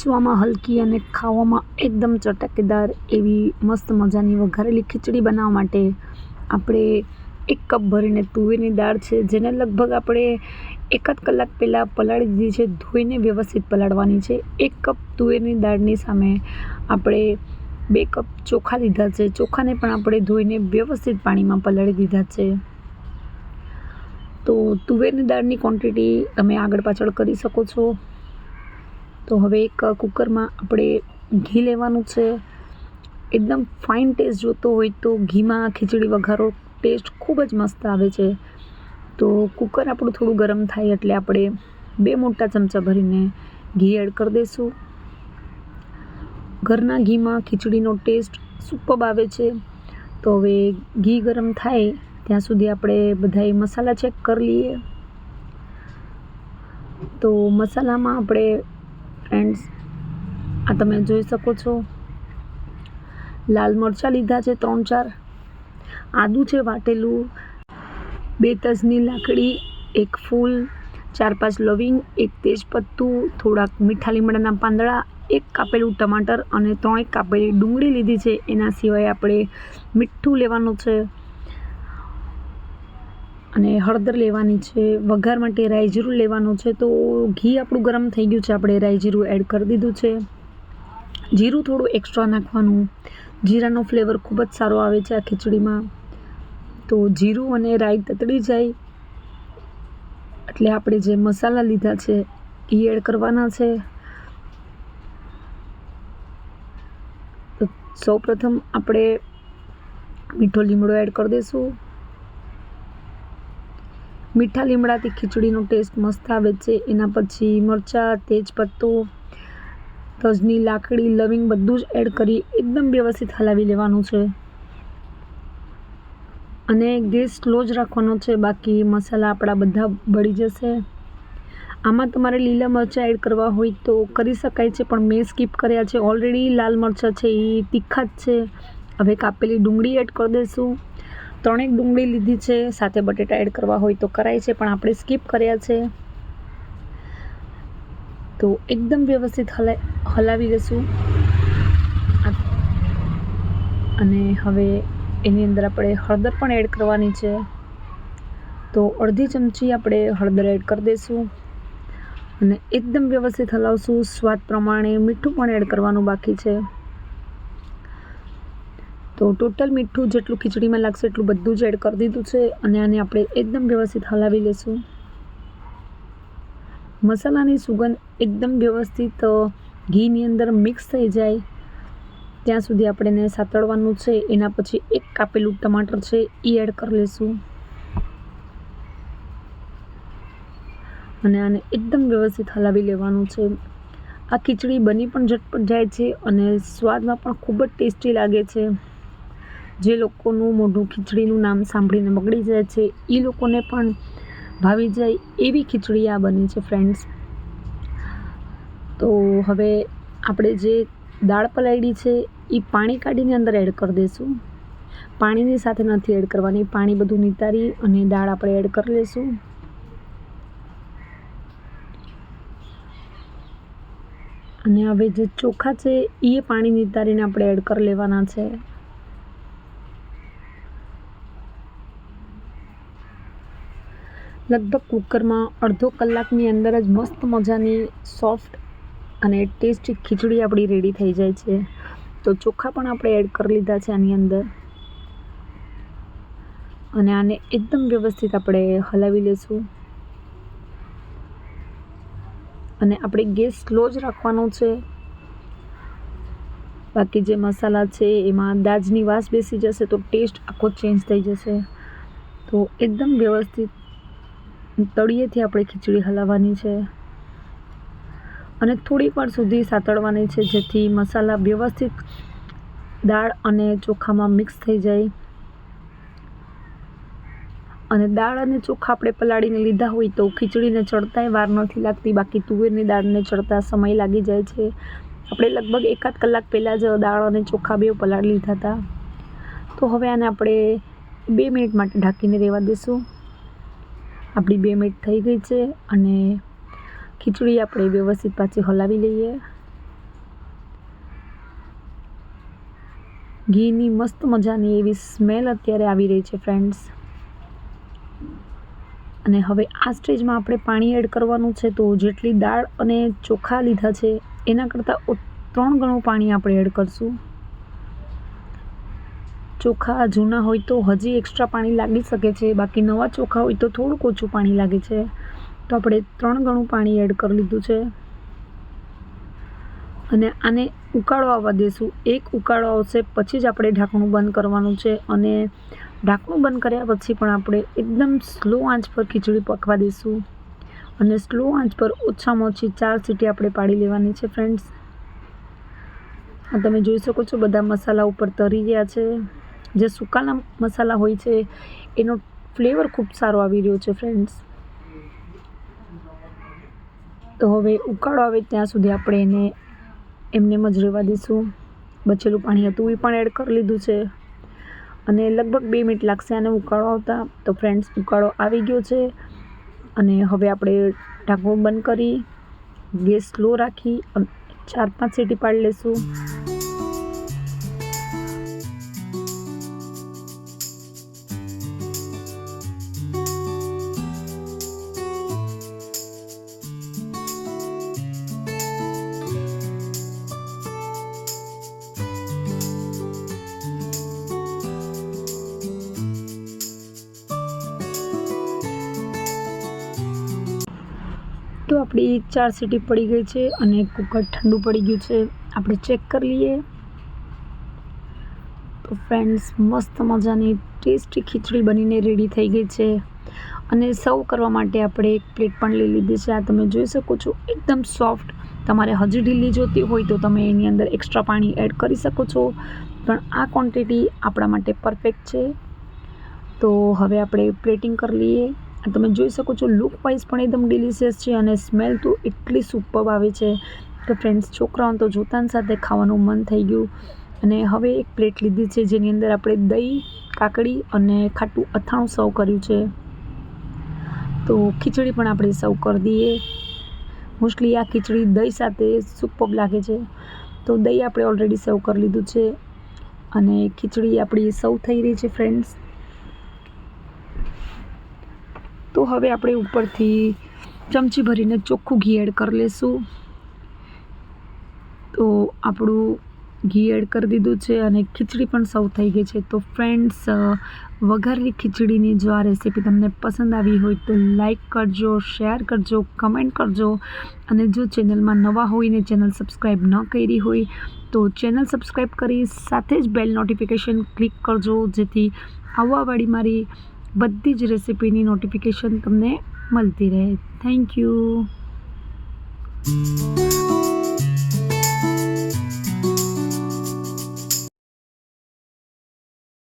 પચવામાં હલકી અને ખાવામાં એકદમ ચટકદાર એવી મસ્ત મજાની વઘારેલી ખીચડી બનાવવા માટે આપણે 1 કપ ભરીને તુવેરની દાળ છે, જેને લગભગ આપણે 1 કલાક પહેલાં પલાળી દીધી છે. ધોઈને વ્યવસ્થિત પલાળવાની છે. 1 કપ તુવેરની દાળની સામે આપણે 2 કપ ચોખા લીધા છે. ચોખાને પણ આપણે ધોઈને વ્યવસ્થિત પાણીમાં પલાળી દીધા છે. તો તુવેરની દાળની ક્વોન્ટિટી તમે આગળ પાછળ કરી શકો છો. તો હવે એક કુકરમાં આપણે ઘી લેવાનું છે. એકદમ ફાઇન ટેસ્ટ જોતો હોય તો ઘીમાં ખીચડી વઘારો ટેસ્ટ ખૂબ જ મસ્ત આવે છે. તો કુકર આપણું થોડું ગરમ થાય એટલે આપણે 2 મોટા ચમચા ભરીને ઘી એડ કરી દઈશું. ઘરના ઘીમાં ખીચડીનો ટેસ્ટ સુપર્બ આવે છે. તો હવે ઘી ગરમ થાય ત્યાં સુધી આપણે બધાય મસાલા ચેક કરી લઈએ. તો મસાલામાં આપણે ફ્રેન્ડ્સ આ તમે જોઈ શકો છો, લાલ મરચાં લીધા છે 3-4, આદું છે વાટેલું, 2 તજની લાકડી, 1 ફૂલ, 4-5 લવિંગ, 1 તેજપત્તું, થોડાક મીઠા લીમડાના પાંદડા, 1 કાપેલું ટમાટર અને 3 કાપેલી ડુંગળી લીધી છે. એના સિવાય આપણે મીઠું લેવાનું છે અને હળદર લેવાની છે. વઘાર માટે રાઈ જીરું લેવાનું છે. તો ઘી આપણું ગરમ થઈ ગયું છે, આપણે રાઈ જીરું એડ કરી દીધું છે. જીરું થોડું એક્સ્ટ્રા નાખવાનું, જીરાનો ફ્લેવર ખૂબ જ સારો આવે છે આ ખીચડીમાં. તો જીરું અને રાઈ તતડી જાય એટલે આપણે જે મસાલા લીધા છે એ એડ કરવાના છે. તો સૌપ્રથમ આપણે મીઠો લીમડો એડ કરી દઈશું. મીઠા લીમડાથી ખીચડીનો ટેસ્ટ મસ્ત આવે છે. એના પછી મરચાં, તેજપત્તો, તજની લાકડી, લવિંગ બધું જ એડ કરી એકદમ વ્યવસ્થિત હલાવી લેવાનું છે અને ગેસ સ્લો જ રાખવાનો છે, બાકી મસાલા આપણા બધા બળી જશે. આમાં તમારે લીલા મરચાં એડ કરવા હોય તો કરી શકાય છે, પણ મેં સ્કીપ કર્યા છે. ઓલરેડી લાલ મરચાં છે એ તીખા જ છે. હવે કાપેલી ડુંગળી એડ કરી દઈશું. 3 ડુંગળી લીધી છે. સાથે બટેટા એડ કરવા હોય તો કરાય છે, પણ આપણે સ્કીપ કર્યા છે. તો એકદમ વ્યવસ્થિત હલાવી લઈશું અને હવે એની અંદર આપણે હળદર પણ એડ કરવાની છે. તો અડધી ચમચી આપણે હળદર એડ કરી દઈશું અને એકદમ વ્યવસ્થિત હલાવશું. સ્વાદ પ્રમાણે મીઠું પણ એડ કરવાનું બાકી છે. તો ટોટલ મીઠું જેટલું ખીચડીમાં લાગશે એટલું બધું જ એડ કરી દીધું છે અને આને આપણે એકદમ વ્યવસ્થિત હલાવી લઈશું. મસાલાની સુગંધ એકદમ વ્યવસ્થિત ઘીની અંદર મિક્સ થઈ જાય ત્યાં સુધી આપણે એને સાતળવાનું છે. એના પછી 1 કાપેલું ટમાટર છે એ એડ કરી લઈશું અને આને એકદમ વ્યવસ્થિત હલાવી લેવાનું છે. આ ખીચડી બની પણ ઝટપટ જાય છે અને સ્વાદમાં પણ ખૂબ જ ટેસ્ટી લાગે છે. જે લોકોનું મોઢું ખીચડીનું નામ સાંભળીને બગડી જાય છે એ લોકોને પણ ભાવી જાય એવી ખીચડી આ બની છે ફ્રેન્ડ્સ. તો હવે આપણે જે દાળ પલાળી છે એ પાણી કાઢીને અંદર એડ કરી દઈશું. પાણીની સાથે નથી એડ કરવાની, પાણી બધું નિતારી અને દાળ આપણે એડ કરી લઈશું. અને હવે જે ચોખા છે એ પાણી નિતારીને આપણે એડ કરી લેવાના છે. લગભગ કુકરમાં અડધો કલાકની અંદર જ મસ્ત મજાની સોફ્ટ અને ટેસ્ટી ખીચડી આપણી રેડી થઈ જાય છે. તો ચોખા પણ આપણે એડ કરી લીધા છે આની અંદર અને આને એકદમ વ્યવસ્થિત આપણે હલાવી લઈશું અને આપણે ગેસ સ્લો જ રાખવાનો છે. બાકી જે મસાલા છે એમાં દાજની વાસ બેસી જશે તો ટેસ્ટ આખો ચેન્જ થઈ જશે. તો એકદમ વ્યવસ્થિત તળિયેથી આપણે ખીચડી હલાવવાની છે અને થોડીક વાર સુધી સાતળવાની છે, જેથી મસાલા વ્યવસ્થિત દાળ અને ચોખામાં મિક્સ થઈ જાય. અને દાળ અને ચોખા આપણે પલાળીને લીધા હોય તો ખીચડીને ચડતાય વાર નથી લાગતી, બાકી તુવેરની દાળને ચડતા સમય લાગી જાય છે. આપણે લગભગ 1 કલાક પહેલાં જ દાળ અને ચોખા બે પલાળી લીધા હતા. તો હવે આને આપણે 2 મિનિટ માટે ઢાંકીને રહેવા દઈશું. આપણી 2 મિનિટ થઈ ગઈ છે અને ખીચડી આપણે વ્યવસ્થિત પાછી હલાવી લઈએ. ઘીની મસ્ત મજાની એવી સ્મેલ અત્યારે આવી રહી છે ફ્રેન્ડ્સ. અને હવે આ સ્ટેજમાં આપણે પાણી એડ કરવાનું છે. તો જેટલી દાળ અને ચોખા લીધા છે એના કરતાં 3 ગણું પાણી આપણે એડ કરશું. ચોખા જૂના હોય તો હજી એક્સ્ટ્રા પાણી લાગી શકે છે, બાકી નવા ચોખા હોય તો થોડુંક ઓછું પાણી લાગે છે. તો આપણે 3 ગણું પાણી એડ કરી લીધું છે અને આને ઉકાળો આવવા દેશું. 1 ઉકાળો આવશે પછી જ આપણે ઢાંકણું બંધ કરવાનું છે. અને ઢાંકણું બંધ કર્યા પછી પણ આપણે એકદમ સ્લો આંચ પર ખીચડી પકવા દઈશું. અને સ્લો આંચ પર ઓછામાં ઓછી 4 સીટી આપણે પાડી લેવાની છે ફ્રેન્ડ્સ. આ તમે જોઈ શકો છો બધા મસાલા ઉપર તરી ગયા છે. જે સૂકાના મસાલા હોય છે એનો ફ્લેવર ખૂબ સારો આવી રહ્યો છે ફ્રેન્ડ્સ. તો હવે ઉકાળો આવે ત્યાં સુધી આપણે એને એમને જ રહેવા દઈશું. બચેલું પાણી હતું એ પણ એડ કરી લીધું છે અને લગભગ 2 મિનિટ લાગશે આને ઉકાળો આવતા. તો ફ્રેન્ડ્સ ઉકાળો આવી ગયો છે અને હવે આપણે ઢાંકણું બંધ કરી ગેસ સ્લો રાખી 4-5 સીટી પાડી લઈશું. તો આપણી 4 સીટી પડી ગઈ છે અને કુકર ઠંડુ પડી ગયું છે. આપણે ચેક કરી લઈએ. તો ફ્રેન્ડ્સ મસ્ત મજાની ટેસ્ટી ખીચડી બનીને રેડી થઈ ગઈ છે. અને સર્વ કરવા માટે આપણે એક પ્લેટ પણ લઈ લીધી છે. આ તમે જોઈ શકો છો એકદમ સોફ્ટ. તમારે હજી ઢીલી જોતી હોય તો તમે એની અંદર એક્સ્ટ્રા પાણી એડ કરી શકો છો, પણ આ ક્વોન્ટિટી આપણા માટે પરફેક્ટ છે. તો હવે આપણે પ્લેટિંગ કરી લઈએ. તમે જોઈ શકો છો લુક વાઇઝ પણ એકદમ ડિલિશિયસ છે અને સ્મેલ તો એટલી સુપર્બ આવે છે કે ફ્રેન્ડ્સ છોકરાઓને તો જોતાની સાથે ખાવાનું મન થઈ ગયું. અને હવે એક પ્લેટ લીધી છે જેની અંદર આપણે દહીં, કાકડી અને ખાટું અથાણું સર્વ કર્યું છે. તો ખીચડી પણ આપણે સર્વ કરી દઈએ. મોસ્ટલી આ ખીચડી દહીં સાથે સુપર્બ લાગે છે. તો દહીં આપણે ઓલરેડી સર્વ કરી લીધું છે અને ખીચડી આપણી સર્વ થઈ રહી છે ફ્રેન્ડ્સ. તો હવે આપણે ઉપરથી ચમચી ભરીને ચોખ્ખું ઘી એડ કરી લઈશું. તો આપણું ઘી એડ કરી દીધું છે અને ખીચડી પણ સર્વ થઈ ગઈ છે. તો ફ્રેન્ડ્સ વઘારેલી ખીચડીની જો આ રેસીપી તમને પસંદ આવી હોય તો લાઈક કરજો, શેર કરજો, કમેન્ટ કરજો. અને જો ચેનલમાં નવા હોય ને ચેનલ સબસ્ક્રાઈબ ન કરી હોય તો ચેનલ સબસ્ક્રાઈબ કરી સાથે જ બેલ નોટિફિકેશન ક્લિક કરજો, જેથી આવવાવાળી મારી બધી જ રેસીપીની નોટિફિકેશન તમને મળતી રહે. Thank you.